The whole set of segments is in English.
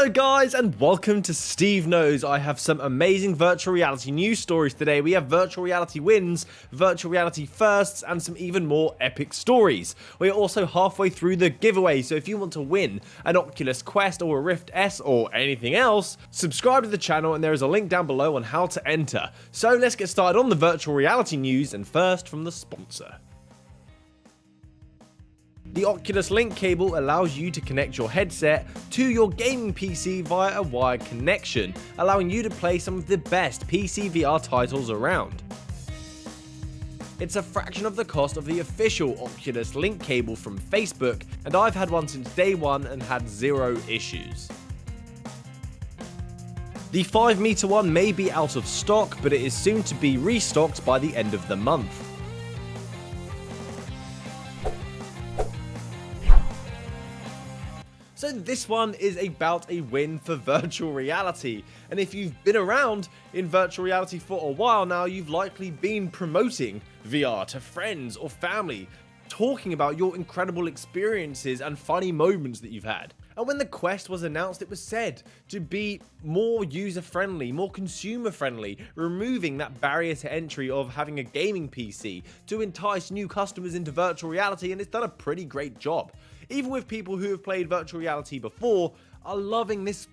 Hello guys and welcome to SteveKnows. I have some amazing virtual reality news stories today. We have virtual reality wins, virtual reality firsts, and some even more epic stories. We are also halfway through the giveaway, so if you want to win an Oculus Quest or a Rift S or anything else, subscribe to the channel and there is a link down below on how to enter. So let's get started on the virtual reality news, and first from the sponsor. The Oculus Link cable allows you to connect your headset to your gaming PC via a wired connection, allowing you to play some of the best PSVR titles around. It's a fraction of the cost of the official Oculus Link cable from Facebook, and I've had one since day one and had zero issues. The 5-meter one may be out of stock, but it is soon to be restocked by the end of the month. So this one is about a win for virtual reality, and if you've been around in virtual reality for a while now, you've likely been promoting VR to friends or family, talking about your incredible experiences and funny moments that you've had. And when the Quest was announced, it was said to be more user-friendly, more consumer-friendly, removing that barrier to entry of having a gaming PC to entice new customers into virtual reality, and it's done a pretty great job. Even with people who have played virtual reality before, are loving this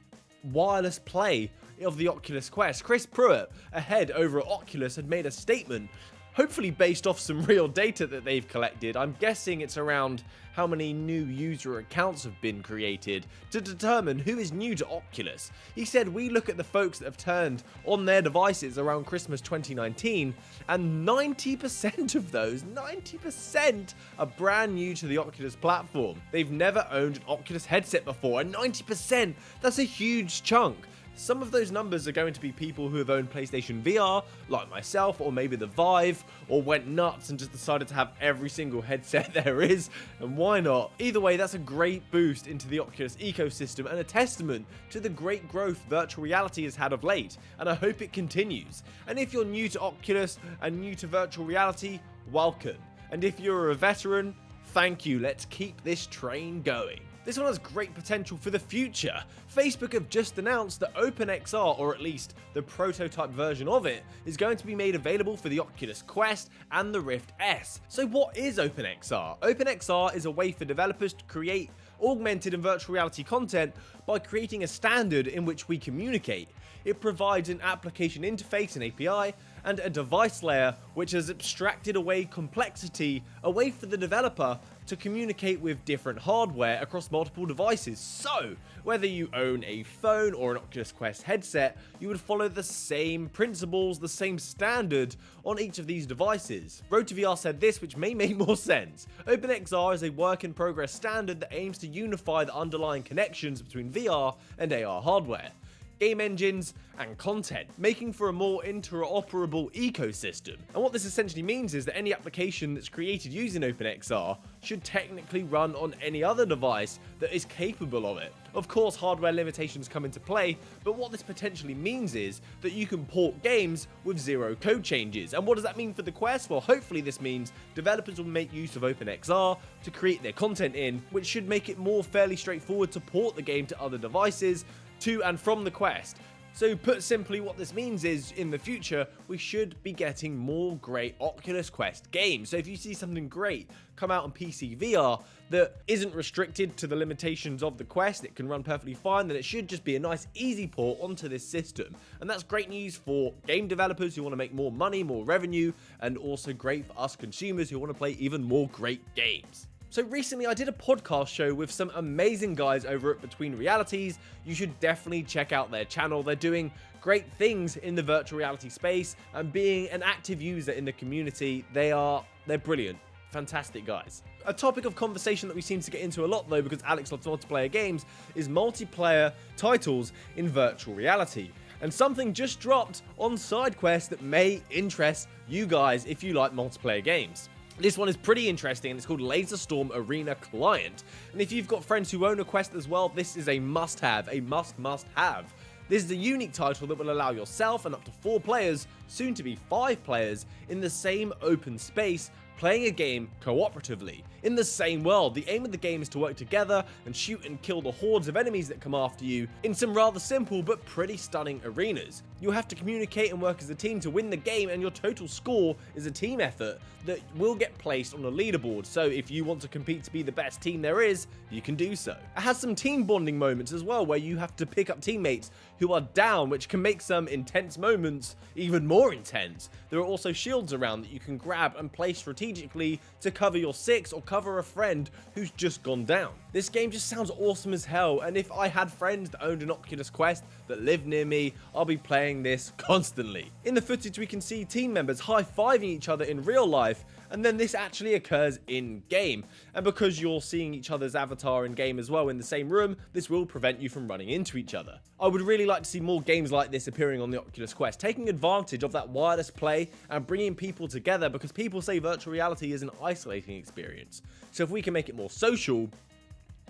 wireless play of the Oculus Quest. Chris Pruitt, a head over at Oculus, had made a statement, hopefully based off some real data that they've collected. I'm guessing it's around how many new user accounts have been created to determine who is new to Oculus. He said, we look at the folks that have turned on their devices around Christmas 2019, and 90% of those, 90% are brand new to the Oculus platform. They've never owned an Oculus headset before, and 90%, that's a huge chunk. Some of those numbers are going to be people who have owned PlayStation VR, like myself, or maybe the Vive, or went nuts and just decided to have every single headset there is, and why not? Either way, that's a great boost into the Oculus ecosystem and a testament to the great growth virtual reality has had of late, and I hope it continues. And if you're new to Oculus and new to virtual reality, welcome. And if you're a veteran, thank you. Let's keep this train going. This one has great potential for the future. Facebook have just announced that OpenXr, or at least the prototype version of it, is going to be made available for the Oculus Quest and the Rift S. So what is OpenXr? OpenXr is a way for developers to create augmented and virtual reality content by creating a standard in which we communicate. It provides an application interface and API, and a device layer which has abstracted away complexity, a way for the developer to communicate with different hardware across multiple devices. So, whether you own a phone or an Oculus Quest headset, you would follow the same principles, the same standard on each of these devices. BoggitVR said this, which may make more sense. OpenXr is a work-in-progress standard that aims to unify the underlying connections between VR and AR hardware, game engines, and content, making for a more interoperable ecosystem. And what this essentially means is that any application that's created using OpenXr should technically run on any other device that is capable of it. Of course, hardware limitations come into play, but what this potentially means is that you can port games with zero code changes. And what does that mean for the Quest? Well, hopefully this means developers will make use of OpenXr to create their content in, which should make it more fairly straightforward to port the game to other devices, to and from the Quest. So put simply, what this means is, in the future, we should be getting more great Oculus Quest games. So if you see something great come out on PC VR that isn't restricted to the limitations of the Quest, it can run perfectly fine, then it should just be a nice easy port onto this system. And that's great news for game developers who want to make more money, more revenue, and also great for us consumers who want to play even more great games. So recently I did a podcast show with some amazing guys over at Between Realities. You should definitely check out their channel. They're doing great things in the virtual reality space, and being an active user in the community, they're brilliant. Fantastic guys. A topic of conversation that we seem to get into a lot though, because Alex loves multiplayer games, is multiplayer titles in virtual reality. And something just dropped on SideQuest that may interest you guys if you like multiplayer games. This one is pretty interesting, and it's called Lazer Storm Arena Client. And if you've got friends who own a Quest as well, this is a must-have, a must-have. This is a unique title that will allow yourself and up to 4 players, soon to be 5 players, in the same open space, playing a game cooperatively. In the same world, the aim of the game is to work together and shoot and kill the hordes of enemies that come after you in some rather simple but pretty stunning arenas. You'll have to communicate and work as a team to win the game, and your total score is a team effort that will get placed on a leaderboard, so if you want to compete to be the best team there is, you can do so. It has some team bonding moments as well, where you have to pick up teammates who are down, which can make some intense moments even more intense. There are also shields around that you can grab and place strategically to cover your six or cover a friend who's just gone down. This game just sounds awesome as hell, and if I had friends that owned an Oculus Quest that lived near me, I'll be playing this constantly. In the footage we can see team members high-fiving each other in real life, and then this actually occurs in game, and because you're seeing each other's avatar in game as well in the same room, this will prevent you from running into each other. I would really like to see more games like this appearing on the Oculus Quest, taking advantage of that wireless play and bringing people together, because people say virtual reality is an isolating experience. So if we can make it more social,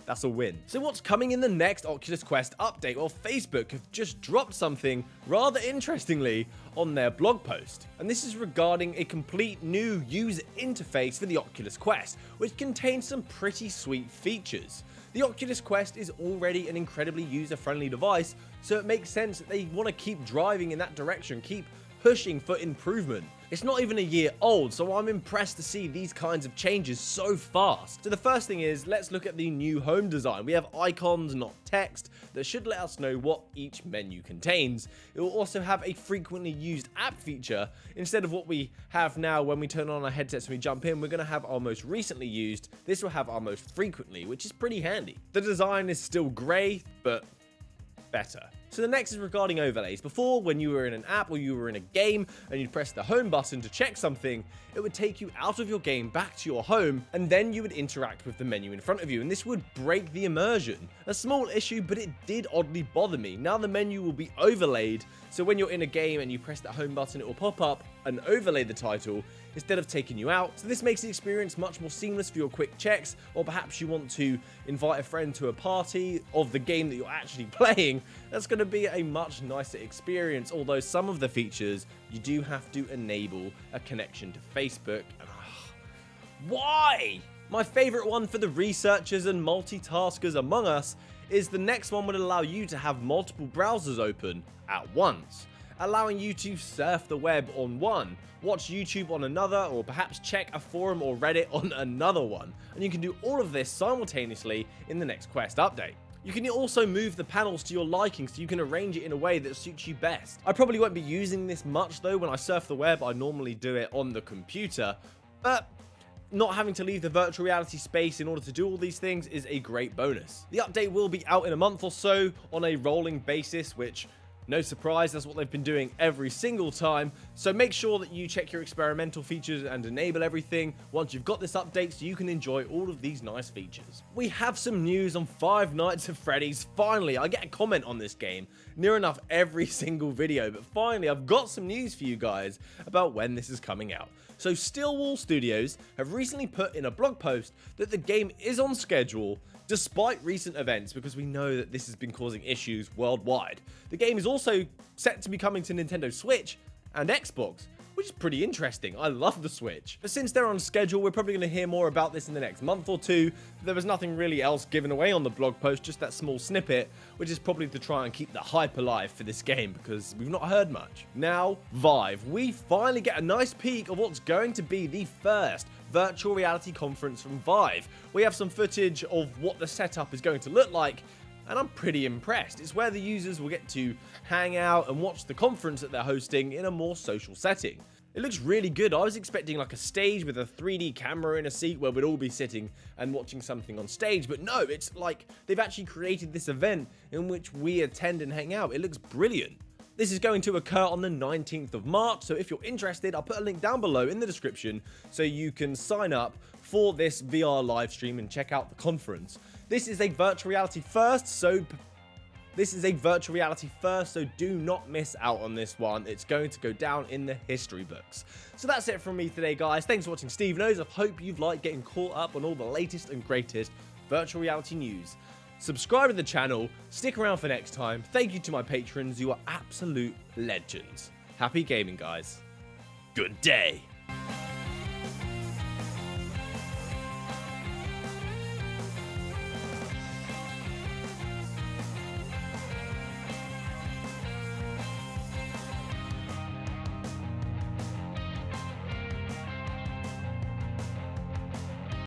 that's a win. So what's coming in the next Oculus Quest update? Well, Facebook have just dropped something rather interestingly on their blog post. And this is regarding a complete new user interface for the Oculus Quest, which contains some pretty sweet features. The Oculus Quest is already an incredibly user-friendly device, so it makes sense that they want to keep driving in that direction, keep pushing for improvement. It's not even a year old, so I'm impressed to see these kinds of changes so fast. So the first thing is, let's look at the new home design. We have icons, not text, that should let us know what each menu contains. It will also have a frequently used app feature. Instead of what we have now when we turn on our headsets and we jump in, we're going to have our most recently used. This will have our most frequently, which is pretty handy. The design is still grey, but better. So the next is regarding overlays. Before, when you were in an app or you were in a game and you'd press the home button to check something, it would take you out of your game back to your home, and then you would interact with the menu in front of you, and this would break the immersion. A small issue, but it did oddly bother me. Now the menu will be overlaid, so when you're in a game and you press that home button, it will pop up and overlay the title instead of taking you out. So this makes the experience much more seamless for your quick checks, or perhaps you want to invite a friend to a party of the game that you're actually playing. That's going to be a much nicer experience, although some of the features you do have to enable a connection to Facebook. And why? My favorite one for the researchers and multitaskers among us is the next one would allow you to have multiple browsers open at once, allowing you to surf the web on one, watch YouTube on another, or perhaps check a forum or Reddit on another one. And you can do all of this simultaneously in the next Quest update. You can also move the panels to your liking, so you can arrange it in a way that suits you best. I probably won't be using this much though. When I surf the web, I normally do it on the computer, but not having to leave the virtual reality space in order to do all these things is a great bonus. The update will be out in a month or so on a rolling basis, which, no surprise, that's what they've been doing every single time. So make sure that you check your experimental features and enable everything once you've got this update, so you can enjoy all of these nice features. We have some news on Five Nights at Freddy's. Finally, I get a comment on this game near enough every single video, but finally I've got some news for you guys about when this is coming out. So Stillwall Studios have recently put in a blog post that the game is on schedule despite recent events, because we know that this has been causing issues worldwide. The game is also set to be coming to Nintendo Switch and Xbox, which is pretty interesting. I love the Switch. But since they're on schedule, we're probably going to hear more about this in the next month or two. There was nothing really else given away on the blog post, just that small snippet, which is probably to try and keep the hype alive for this game, because we've not heard much. Now, Vive. We finally get a nice peek of what's going to be the first virtual reality conference from Vive. We have some footage of what the setup is going to look like, and I'm pretty impressed. It's where the users will get to hang out and watch the conference that they're hosting in a more social setting. It looks really good. I was expecting like a stage with a 3D camera in a seat where we'd all be sitting and watching something on stage, but no, it's like they've actually created this event in which we attend and hang out. It looks brilliant. This is going to occur on the 19th of March, so if you're interested, I'll put a link down below in the description so you can sign up for this VR live stream and check out the conference. This is a virtual reality first, so do not miss out on this one. It's going to go down in the history books. So that's it from me today, guys. Thanks for watching SteveKnows. I hope you've liked getting caught up on all the latest and greatest virtual reality news. Subscribe to the channel, stick around for next time. Thank you to my patrons, you are absolute legends. Happy gaming, guys. Good day.